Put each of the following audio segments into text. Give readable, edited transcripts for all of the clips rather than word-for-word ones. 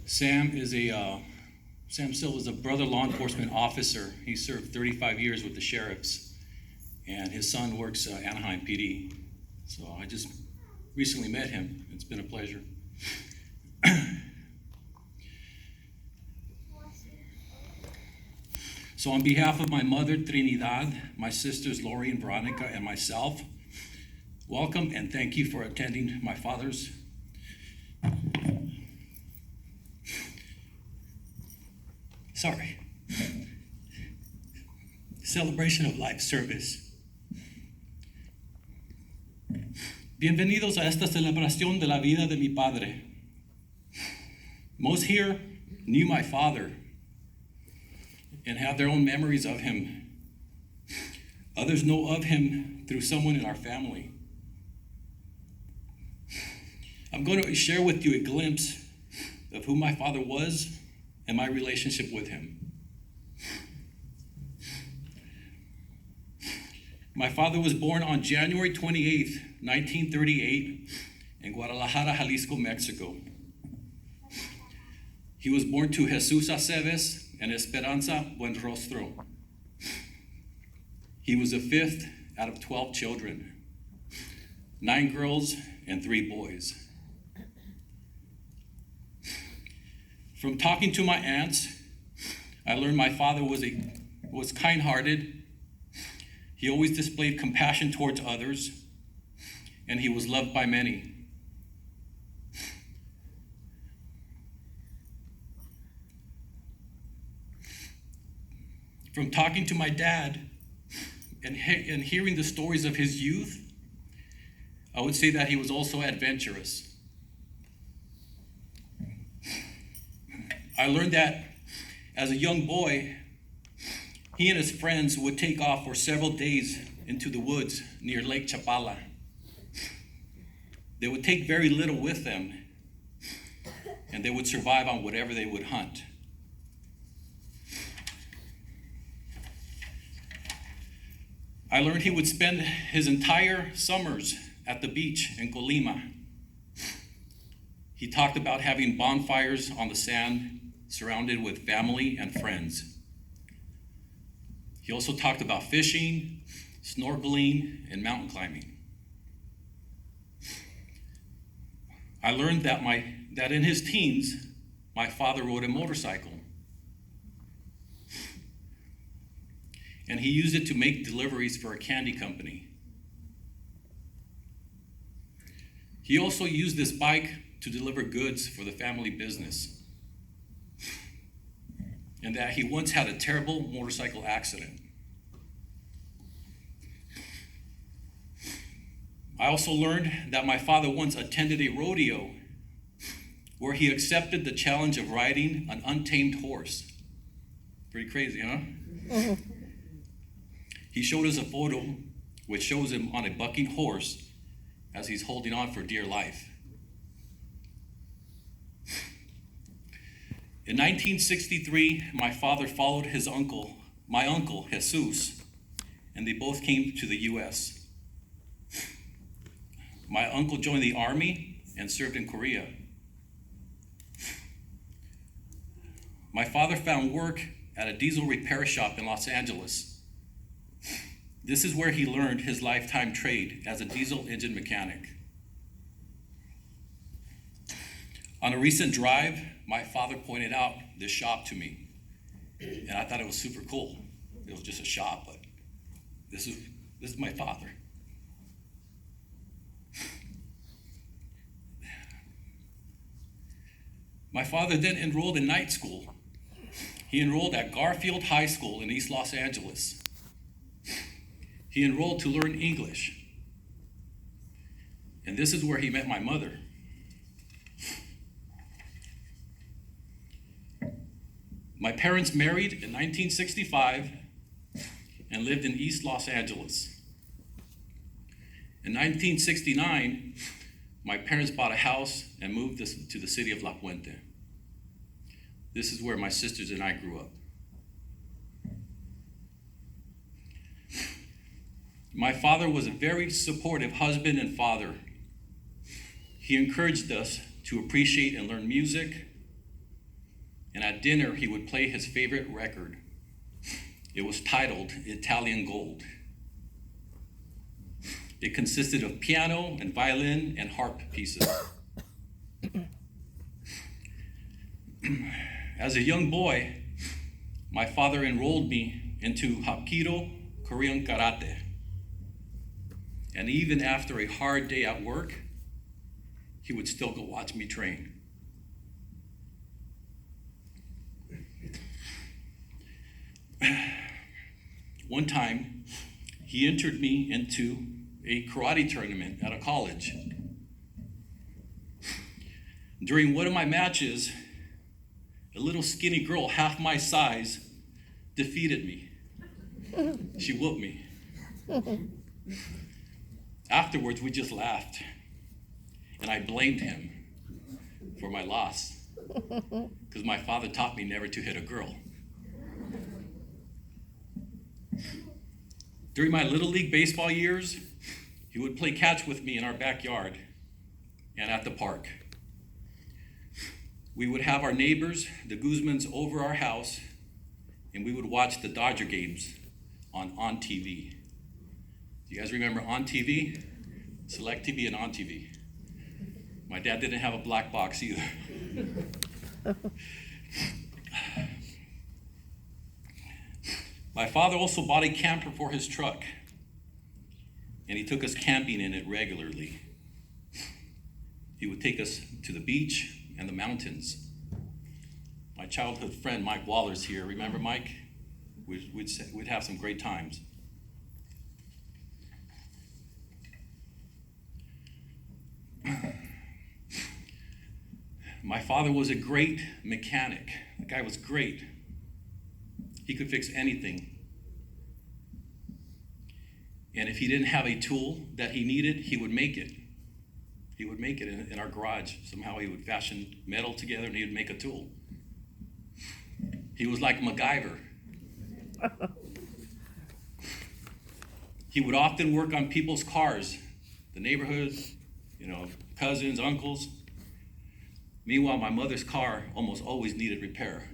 Sam Silva is a brother law enforcement officer. He served 35 years with the sheriffs, and his son works Anaheim PD. So I just recently met him. It's been a pleasure. So on behalf of my mother, Trinidad, my sisters, Lori and Veronica, and myself, welcome and thank you for attending my father's celebration of life service. Bienvenidos a esta celebración de la vida de mi padre. Most here knew my father and have their own memories of him. Others know of him through someone in our family. I'm going to share with you a glimpse of who my father was and my relationship with him. My father was born on January 28th, 1938, in Guadalajara, Jalisco, Mexico. He was born to Javier Aceves and Esperanza Buenrostro. He was the fifth out of 12 children, 9 girls and 3 boys. From talking to my aunts, I learned my father was kind-hearted. He always displayed compassion towards others, and he was loved by many. From talking to my dad and hearing the stories of his youth, I would say that he was also adventurous. I learned that as a young boy, he and his friends would take off for several days into the woods near Lake Chapala. They would take very little with them, and they would survive on whatever they would hunt. I learned he would spend his entire summers at the beach in Colima. He talked about having bonfires on the sand, surrounded with family and friends. He also talked about fishing, snorkeling, and mountain climbing. I learned that in his teens, my father rode a motorcycle. And he used it to make deliveries for a candy company. He also used this bike to deliver goods for the family business, and that he once had a terrible motorcycle accident. I also learned that my father once attended a rodeo where he accepted the challenge of riding an untamed horse. Pretty crazy, huh? Mm-hmm. He showed us a photo which shows him on a bucking horse as he's holding on for dear life. In 1963, my father followed my uncle, Jesus, and they both came to the U.S. My uncle joined the Army and served in Korea. My father found work at a diesel repair shop in Los Angeles. This is where he learned his lifetime trade as a diesel engine mechanic. On a recent drive, my father pointed out this shop to me, and I thought it was super cool. It was just a shop, but this is my father. My father then enrolled in night school. He enrolled at Garfield High School in East Los Angeles. He enrolled to learn English. And this is where he met my mother. My parents married in 1965 and lived in East Los Angeles. In 1969, my parents bought a house and moved to the city of La Puente. This is where my sisters and I grew up. My father was a very supportive husband and father. He encouraged us to appreciate and learn music, And at dinner, he would play his favorite record. It was titled Italian Gold. It consisted of piano and violin and harp pieces. As a young boy, my father enrolled me into Hapkido Korean karate. And even after a hard day at work, he would still go watch me train. One time, he entered me into a karate tournament at a college. During one of my matches, a little skinny girl, half my size, defeated me. She whooped me. Afterwards, we just laughed, and I blamed him for my loss, because my father taught me never to hit a girl. During my Little League baseball years, he would play catch with me in our backyard and at the park. We would have our neighbors, the Guzmans, over our house, and we would watch the Dodger games on TV. Do you guys remember On TV? Select TV and On TV. My dad didn't have a black box either. My father also bought a camper for his truck, and he took us camping in it regularly. He would take us to the beach and the mountains. My childhood friend, Mike Waller's here. Remember Mike? We'd have some great times. My father was a great mechanic. The guy was great. He could fix anything. And if he didn't have a tool that he needed, he would make it. He would make it in our garage. Somehow he would fashion metal together and he would make a tool. He was like MacGyver. He would often work on people's cars, the neighborhood, cousins, uncles. Meanwhile, my mother's car almost always needed repair.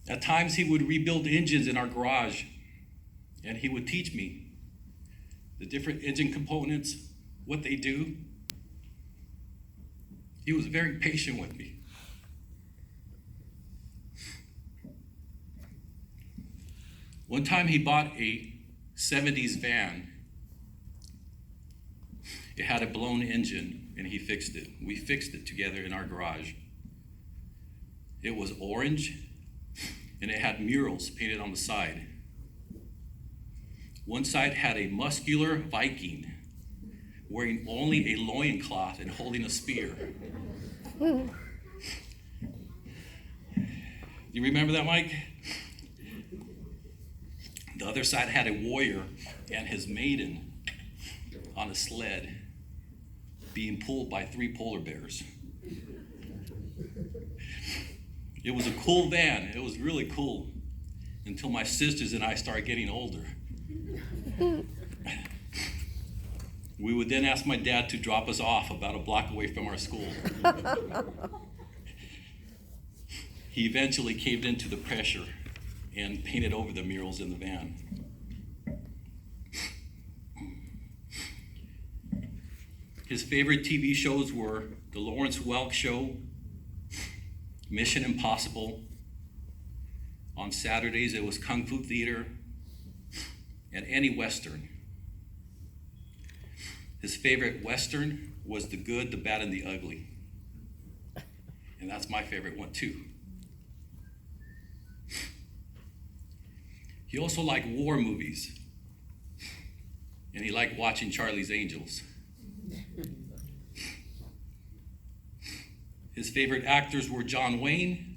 At times, he would rebuild engines in our garage, and he would teach me the different engine components, what they do. He was very patient with me. One time, he bought a 70s van. It had a blown engine, and he fixed it. We fixed it together in our garage. It was orange, and it had murals painted on the side. One side had a muscular Viking wearing only a loincloth and holding a spear. You remember that, Mike? The other side had a warrior and his maiden on a sled being pulled by 3 polar bears. It was a cool van. It was really cool until my sisters and I started getting older. We would then ask my dad to drop us off about a block away from our school. He eventually caved into the pressure and painted over the murals in the van. His favorite TV shows were The Lawrence Welk Show, Mission Impossible. On Saturdays, it was Kung Fu Theater and any Western. His favorite Western was The Good, the Bad, and the Ugly. And that's my favorite one, too. He also liked war movies. And he liked watching Charlie's Angels. His favorite actors were John Wayne,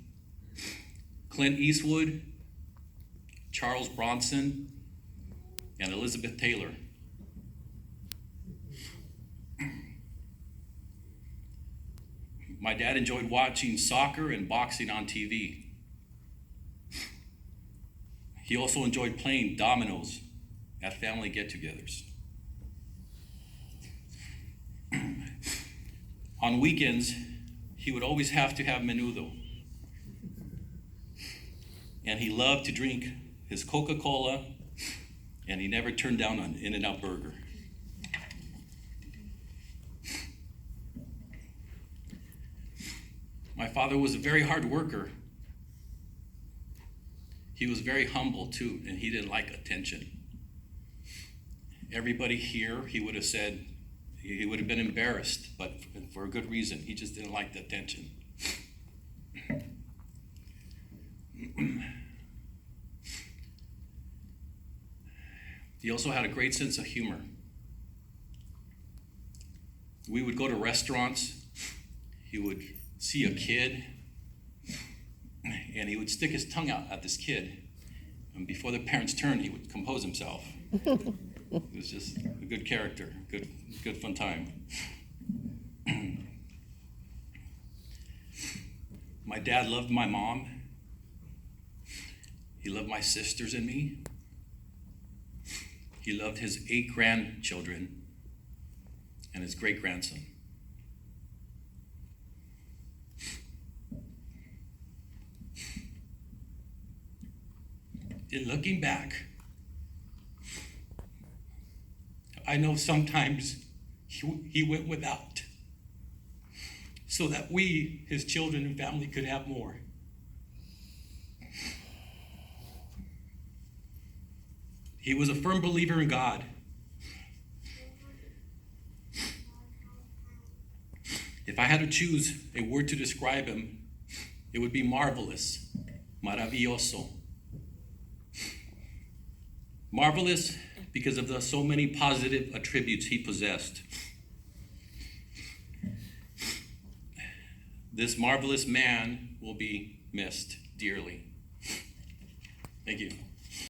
Clint Eastwood, Charles Bronson, and Elizabeth Taylor. My dad enjoyed watching soccer and boxing on TV. He also enjoyed playing dominoes at family get-togethers. On weekends, he would always have to have menudo. And he loved to drink his Coca-Cola, and he never turned down an In-N-Out burger. My father was a very hard worker. He was very humble too, and he didn't like attention. Everybody here, he would have said, he would have been embarrassed, but for a good reason. He just didn't like the attention. He also had a great sense of humor. We would go to restaurants. He would see a kid, and he would stick his tongue out at this kid. And before the parents' turn, he would compose himself. It was just a good character, good fun time. My dad loved my mom. He loved my sisters and me. He loved his 8 grandchildren and his great-grandson. In looking back, I know sometimes he went without so that we, his children and family, could have more. He was a firm believer in God. If I had to choose a word to describe him, it would be marvelous, maravilloso. Marvelous because of the so many positive attributes he possessed. This marvelous man will be missed dearly. Thank you.